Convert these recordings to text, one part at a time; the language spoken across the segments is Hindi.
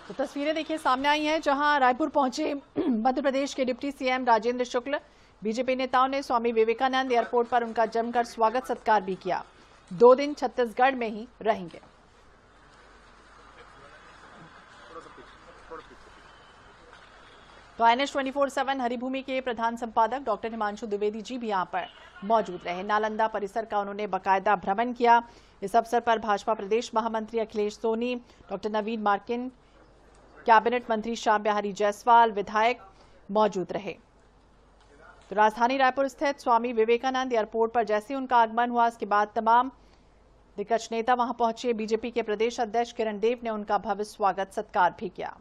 तो तस्वीरें देखिए सामने आई हैं जहां रायपुर पहुंचे मध्य प्रदेश के डिप्टी सीएम राजेंद्र शुक्ल। बीजेपी नेताओं ने स्वामी विवेकानंद एयरपोर्ट पर उनका जमकर स्वागत सत्कार भी किया। 2 दिन छत्तीसगढ़ में ही रहेंगे। तो INS 24/7 हरिभूमि के प्रधान संपादक डॉक्टर हिमांशु द्विवेदी जी भी यहां पर मौजूद रहे। नालंदा परिसर का उन्होंने बाकायदा भ्रमण किया। इस अवसर पर भाजपा प्रदेश महामंत्री अखिलेश सोनी, डॉक्टर नवीन मार्किन, कैबिनेट मंत्री श्याम बिहारी जायसवाल, विधायक मौजूद रहे। तो राजधानी रायपुर स्थित स्वामी विवेकानंद एयरपोर्ट पर जैसे उनका आगमन हुआ, इसके बाद तमाम दिग्गज नेता वहां पहुंचे। बीजेपी के प्रदेश अध्यक्ष किरण देव ने उनका भव्य स्वागत सत्कार भी किया।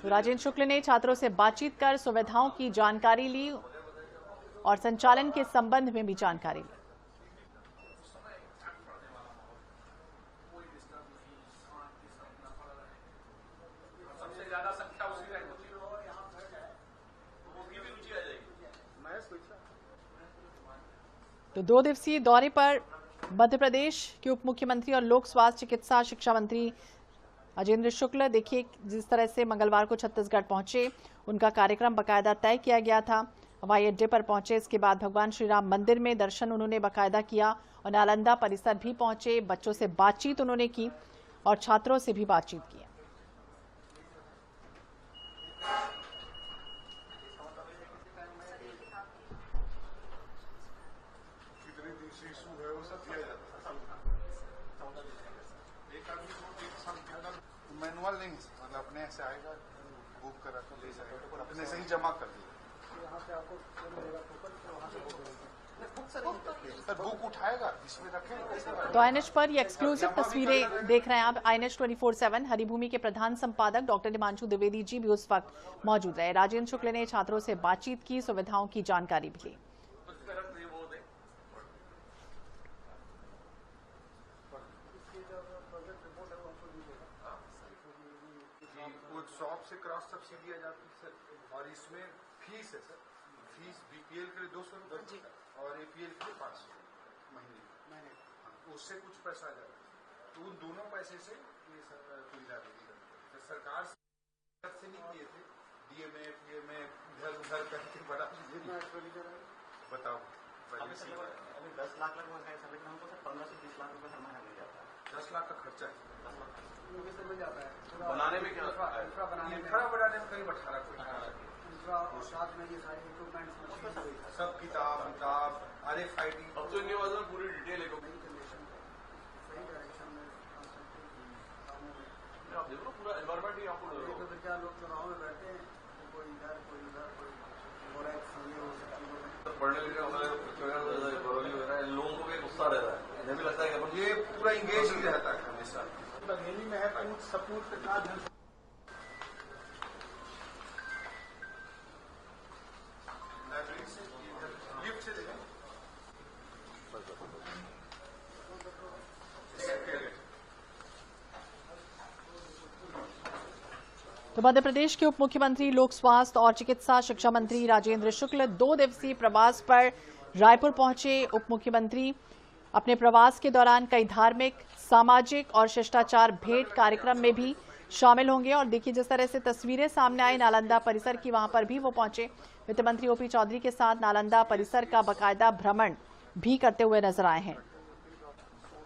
तो राजेंद्र शुक्ल ने छात्रों से बातचीत कर सुविधाओं की जानकारी ली और संचालन के संबंध में भी जानकारी ली। तो 2 दिवसीय दौरे पर मध्य प्रदेश के उप मुख्यमंत्री और लोक स्वास्थ्य चिकित्सा शिक्षा मंत्री राजेंद्र शुक्ल देखिए जिस तरह से मंगलवार को छत्तीसगढ़ पहुंचे, उनका कार्यक्रम बाकायदा तय किया गया था। हवाई अड्डे पर पहुंचे, इसके बाद भगवान श्री राम मंदिर में दर्शन उन्होंने बाकायदा किया और नालंदा परिसर भी पहुंचे। बच्चों से बातचीत उन्होंने की और छात्रों से भी बातचीत की। मैनुअल नहीं, मतलब अपने से आएगा, बुक करा कर ले जाएगा, अपने से ही जमा कर दिया। यहाँ पे आपको बुक उठाएगा, इसमें रखें। तो INS पर ये एक्सक्लूसिव तस्वीरें देख रहे हैं आप। INS 24/7 हरिभूमि के प्रधान संपादक डॉक्टर हिमांशु द्विवेदी जी भी उस वक्त मौजूद रहे। राजेंद्र शुक्ल ने छात्रों से बातचीत की, सुविधाओं की जानकारी भी ली। शॉप से क्रॉस सब्सिडी दिया जाती है सर, और इसमें फीस है सर। फीस BPL के लिए 200 रुपये और APL के लिए 500 महीने। उससे कुछ पैसा जाता है, तो उन दोनों पैसे से ये सुविधा देगी। सरकार से नहीं किए थे, DMA PMA इधर उधर करके बढ़ा दीजिए। बताओ अभी 10 लाख लगभग है सर, लेकिन हमको सर 15 से 20 लाख रुपये हर महीना मिल जाता है। 10 लाख का खर्चा है मिल जाता है। बनाने में क्या इंफ्रा बनाने में करीब 18 कोटी। और साथ में ये सारे इक्विपमेंट्स सब किताब RFID अब तो इनके बाद पूरी डिटेल है। सही डायरेक्शन में आप देखो पूरा एनवायरमेंट ही आपको क्या लोग चुनाव में बैठे हैं, कोई इधर कोई उधर, कोई पढ़ने लिखे लोगों को भी गुस्सा रहता है। इन्हें भी लगता है कि ये पूरा इंगेज ही रहता है हमेशा। बघेली में है सपूत के साथ तो मध्य प्रदेश के उप मुख्यमंत्री लोक स्वास्थ्य और चिकित्सा शिक्षा मंत्री राजेंद्र शुक्ल 2 दिवसीय प्रवास पर रायपुर पहुंचे। उप मुख्यमंत्री अपने प्रवास के दौरान कई धार्मिक, सामाजिक और शिष्टाचार भेंट कार्यक्रम में भी शामिल होंगे। और देखिए जिस तरह से तस्वीरें सामने आई नालंदा परिसर की, वहां पर भी वो पहुंचे। वित्त मंत्री OP चौधरी के साथ नालंदा परिसर का बाकायदा भ्रमण भी करते हुए नजर आए हैं।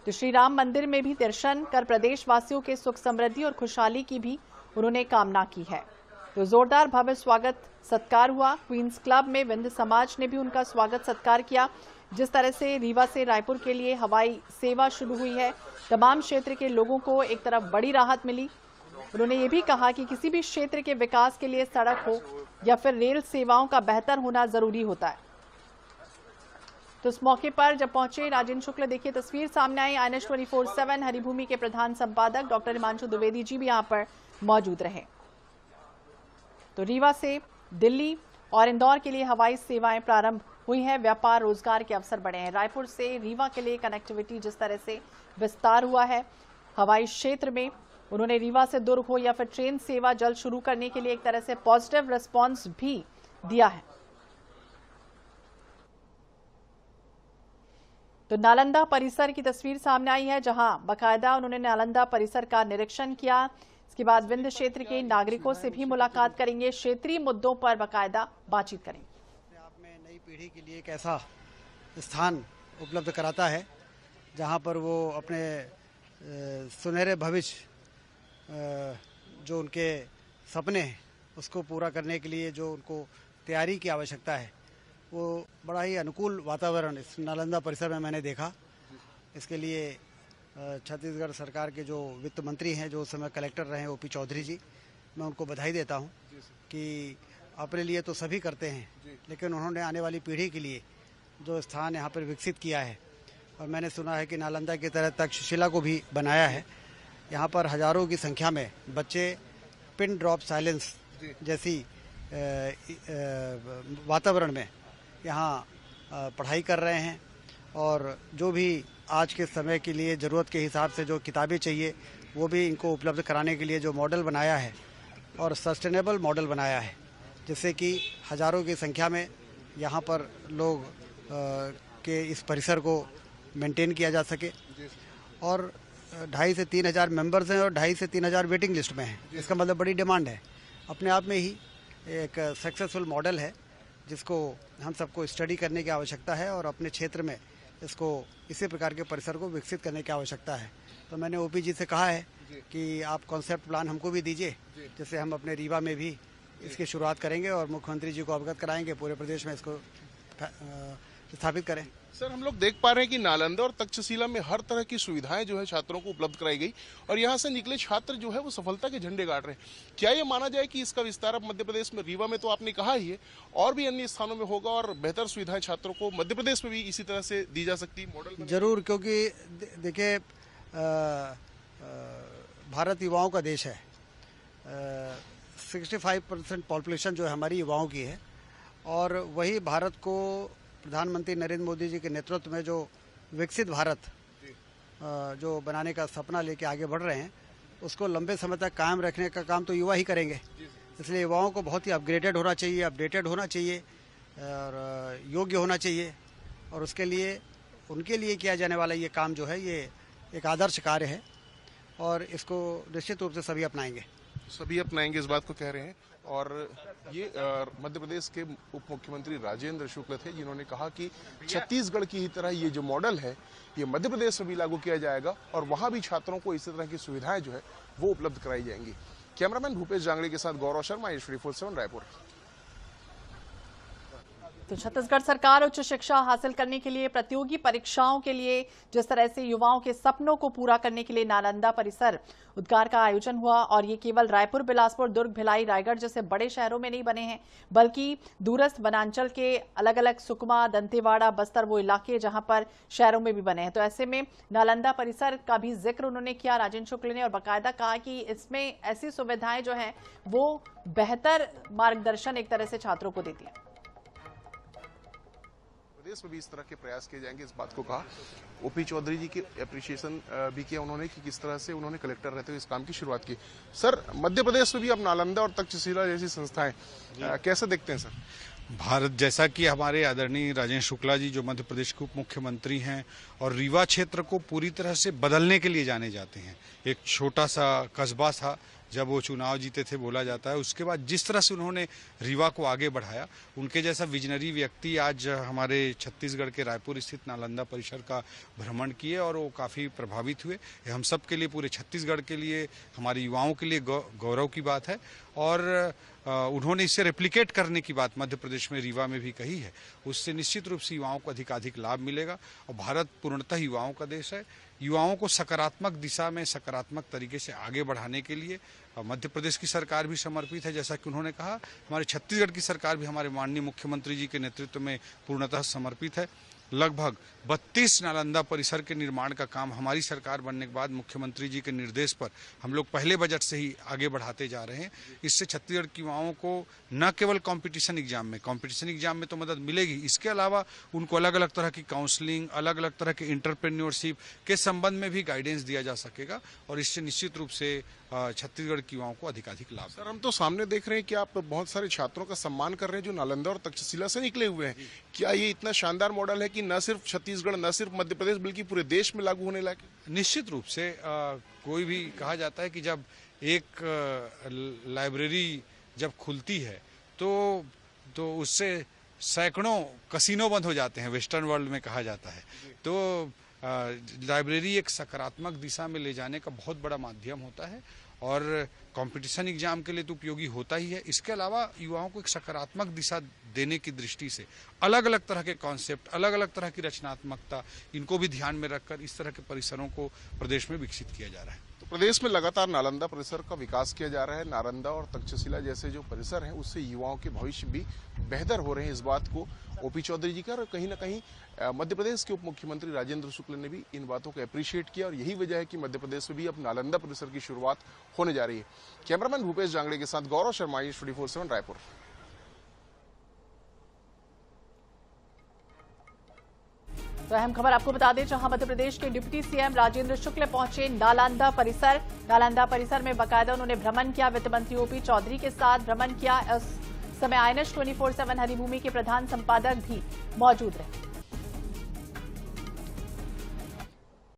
तो श्री राम मंदिर में भी दर्शन कर प्रदेशवासियों के सुख समृद्धि और खुशहाली की भी उन्होंने कामना की है। तो जोरदार भव्य स्वागत सत्कार हुआ। क्वींस क्लब में विंध्य समाज ने भी उनका स्वागत सत्कार किया। जिस तरह से रीवा से रायपुर के लिए हवाई सेवा शुरू हुई है, तमाम क्षेत्र के लोगों को एक तरफ बड़ी राहत मिली। उन्होंने ये भी कहा कि किसी भी क्षेत्र के विकास के लिए सड़क हो या फिर रेल सेवाओं का बेहतर होना जरूरी होता है। तो इस मौके पर जब पहुंचे राजेंद्र शुक्ल, देखिए तस्वीर सामने आई। INS 24/7 हरिभूमि के प्रधान संपादक डॉक्टर हिमांशु द्विवेदी जी भी यहाँ पर मौजूद रहे। तो रीवा से दिल्ली और इंदौर के लिए हवाई सेवाएं प्रारंभ हुई हैं। व्यापार रोजगार के अवसर बढ़े हैं। रायपुर से रीवा के लिए कनेक्टिविटी जिस तरह से विस्तार हुआ है हवाई क्षेत्र में, उन्होंने रीवा से दुर्ग हो या फिर ट्रेन सेवा जल्द शुरू करने के लिए एक तरह से पॉजिटिव रिस्पांस भी दिया है। तो नालंदा परिसर की तस्वीर सामने आई है, जहां बाकायदा उन्होंने नालंदा परिसर का निरीक्षण किया। इसके बाद विंध्य क्षेत्र के नागरिकों से भी मुलाकात करेंगे, क्षेत्रीय मुद्दों पर बाकायदा बातचीत करेंगे। आप में नई पीढ़ी के लिए एक ऐसा स्थान उपलब्ध कराता है जहां पर वो अपने सुनहरे भविष्य जो उनके सपने हैं उसको पूरा करने के लिए जो उनको तैयारी की आवश्यकता है, वो बड़ा ही अनुकूल वातावरण इस नालंदा परिसर में मैंने देखा। इसके लिए छत्तीसगढ़ सरकार के जो वित्त मंत्री हैं, जो उस समय कलेक्टर रहे ओपी चौधरी जी, मैं उनको बधाई देता हूं कि अपने लिए तो सभी करते हैं, लेकिन उन्होंने आने वाली पीढ़ी के लिए जो स्थान यहाँ पर विकसित किया है, और मैंने सुना है कि नालंदा की तरह तक्षशिला को भी बनाया है। यहाँ पर हजारों की संख्या में बच्चे पिन ड्रॉप साइलेंस जैसी वातावरण में यहाँ पढ़ाई कर रहे हैं, और जो भी आज के समय के लिए ज़रूरत के हिसाब से जो किताबें चाहिए वो भी इनको उपलब्ध कराने के लिए जो मॉडल बनाया है, और सस्टेनेबल मॉडल बनाया है, जिससे कि हजारों की संख्या में यहाँ पर लोग के इस परिसर को मेंटेन किया जा सके। और 2,500 से 3,000 मेंबर्स हैं और 2,500 से 3,000 वेटिंग लिस्ट में हैं। इसका मतलब बड़ी डिमांड है। अपने आप में ही एक सक्सेसफुल मॉडल है जिसको हम सबको स्टडी करने की आवश्यकता है, और अपने क्षेत्र में इसको इसी प्रकार के परिसर को विकसित करने की आवश्यकता है। तो मैंने ओपी जी से कहा है कि आप कॉन्सेप्ट प्लान हमको भी दीजिए, जिससे हम अपने रीवा में भी इसकी शुरुआत करेंगे और मुख्यमंत्री जी को अवगत कराएंगे, पूरे प्रदेश में इसको स्थापित करें। सर, हम लोग देख पा रहे हैं कि नालंदा और तक्षशिला में हर तरह की सुविधाएं जो है छात्रों को उपलब्ध कराई गई, और यहाँ से निकले छात्र जो है वो सफलता के झंडे गाड़ रहे हैं। क्या ये माना जाए कि इसका विस्तार अब मध्य प्रदेश में, रीवा में तो आपने कहा ही है, और भी अन्य स्थानों में होगा, और बेहतर सुविधाएं छात्रों को मध्य प्रदेश में भी इसी तरह से दी जा सकती है? मॉडल जरूर, क्योंकि देखिए भारत युवाओं का देश है। 65% पॉपुलेशन जो है हमारी युवाओं की है, और वही भारत को प्रधानमंत्री नरेंद्र मोदी जी के नेतृत्व में जो विकसित भारत जो बनाने का सपना लेके आगे बढ़ रहे हैं, उसको लंबे समय तक कायम रखने का काम तो युवा ही करेंगे। इसलिए युवाओं को बहुत ही अपग्रेडेड होना चाहिए, अपडेटेड होना चाहिए, और योग्य होना चाहिए, और उसके लिए उनके लिए किया जाने वाला ये काम जो है ये एक आदर्श कार्य है, और इसको निश्चित रूप से सभी अपनाएंगे। सभी अपनाएंगे, इस बात को कह रहे हैं। और ये मध्य प्रदेश के उप मुख्यमंत्री राजेंद्र शुक्ल थे, जिन्होंने कहा कि छत्तीसगढ़ की ही तरह ये जो मॉडल है ये मध्य प्रदेश में भी लागू किया जाएगा, और वहां भी छात्रों को इसी तरह की सुविधाएं जो है वो उपलब्ध कराई जाएंगी। कैमरामैन भूपेश जांगड़े के साथ गौरव शर्मा, ईश्वरी 47 रायपुर। तो छत्तीसगढ़ सरकार उच्च शिक्षा हासिल करने के लिए, प्रतियोगी परीक्षाओं के लिए, जिस तरह से युवाओं के सपनों को पूरा करने के लिए नालंदा परिसर उद्गार का आयोजन हुआ, और ये केवल रायपुर, बिलासपुर, दुर्ग, भिलाई, रायगढ़ जैसे बड़े शहरों में नहीं बने हैं, बल्कि दूरस्थ वनांचल के अलग अलग सुकमा, दंतेवाड़ा, बस्तर वो इलाके जहां पर शहरों में भी बने हैं। तो ऐसे में नालंदा परिसर का भी जिक्र उन्होंने किया राजेंद्र शुक्ल ने, और बाकायदा कहा कि इसमें ऐसी सुविधाएं जो हैं वो बेहतर मार्गदर्शन एक तरह से छात्रों को देती है। प्रदेश में भी इस तरह के प्रयास किए जाएंगे, इस बात को कहा। ओपी चौधरी जी की एप्रिसिएशन भी किया उन्होंने कि किस तरह से उन्होंने कलेक्टर रहते हुए इस काम की शुरुआत की। सर, मध्य प्रदेश में भी अब नालंदा और तक्षशिला जैसी संस्थाएं कैसे देखते हैं सर? भारत, जैसा कि हमारे आदरणीय राजेंद्र शुक्ला जी जो मध्य प्रदेश के उप मुख्यमंत्री हैं और रीवा क्षेत्र को पूरी तरह से बदलने के लिए जाने जाते हैं, एक छोटा सा कस्बा था जब वो चुनाव जीते थे बोला जाता है, उसके बाद जिस तरह से उन्होंने रीवा को आगे बढ़ाया, उनके जैसा विजनरी व्यक्ति आज हमारे छत्तीसगढ़ के रायपुर स्थित नालंदा परिसर का भ्रमण किए और वो काफ़ी प्रभावित हुए। हम सब के लिए, पूरे छत्तीसगढ़ के लिए, हमारे युवाओं के लिए गौरव की बात है। और उन्होंने इसे रेप्लिकेट करने की बात मध्य प्रदेश में रीवा में भी कही है। उससे निश्चित रूप से युवाओं को अधिकाधिक लाभ मिलेगा। और भारत पूर्णतः युवाओं का देश है। युवाओं को सकारात्मक दिशा में, सकारात्मक तरीके से आगे बढ़ाने के लिए मध्य प्रदेश की सरकार भी समर्पित है। जैसा कि उन्होंने कहा, हमारे छत्तीसगढ़ की सरकार भी हमारे माननीय मुख्यमंत्री जी के नेतृत्व में पूर्णतः समर्पित है। लगभग 32 नालंदा परिसर के निर्माण का काम हमारी सरकार बनने के बाद मुख्यमंत्री जी के निर्देश पर हम लोग पहले बजट से ही आगे बढ़ाते जा रहे हैं। इससे छत्तीसगढ़ के युवाओं को न केवल कंपटीशन एग्जाम में तो मदद मिलेगी, इसके अलावा उनको अलग अलग तरह की काउंसलिंग, अलग अलग तरह के एंटरप्रेन्योरशिप के संबंध में भी गाइडेंस दिया जा सकेगा, और इससे निश्चित रूप से छत्तीसगढ़ के युवाओं को अधिकाधिक लाभ। सर, हम तो सामने देख रहे हैं कि आप बहुत सारे छात्रों का सम्मान कर रहे हैं जो नालंदा और तक्षशिला से निकले हुए हैं। क्या ये इतना शानदार मॉडल है कि न सिर्फ छत्तीसगढ़, न सिर्फ मध्य प्रदेश, बल्कि पूरे देश में लागू होने लायक है? निश्चित रूप से कोई भी कहा जाता है कि जब एक लाइब्रेरी जब खुलती है तो उससे सैकड़ों कसीनो बंद हो जाते हैं, वेस्टर्न वर्ल्ड में कहा जाता है। तो लाइब्रेरी एक सकारात्मक दिशा में ले जाने का बहुत बड़ा माध्यम होता है और कंपटीशन एग्जाम के लिए तो उपयोगी होता ही है। इसके अलावा युवाओं को एक सकारात्मक दिशा देने की दृष्टि से अलग अलग तरह के कॉन्सेप्ट, अलग अलग तरह की रचनात्मकता, इनको भी ध्यान में रखकर इस तरह के परिसरों को प्रदेश में विकसित किया जा रहा है। तो प्रदेश में लगातार नालंदा परिसर का विकास किया जा रहा है। नालंदा और तक्षशिला जैसे जो परिसर हैं उससे युवाओं के भविष्य भी बेहतर हो रहे हैं। इस बात को ओपी चौधरी जी का और कहीं ना कहीं मध्य प्रदेश के उप मुख्यमंत्री राजेंद्र शुक्ल ने भी इन बातों को अप्रिशिएट किया और यही वजह है कि मध्य प्रदेश में भी अब नालंदा परिसर की शुरुआत होने जा रही है। कैमरामैन भूपेश जांगड़े के साथ गौरव शर्मा, न्यूज़ 24/7 रायपुर। तो अहम खबर आपको बता दें, जहां मध्य प्रदेश के डिप्टी सीएम राजेंद्र शुक्ल पहुंचे नालंदा परिसर। नालंदा परिसर में बाकायदा उन्होंने भ्रमण किया, वित्त मंत्री ओपी चौधरी के साथ भ्रमण किया। इस समय INS 24/7 हरिभूमि के प्रधान संपादक भी मौजूद रहे।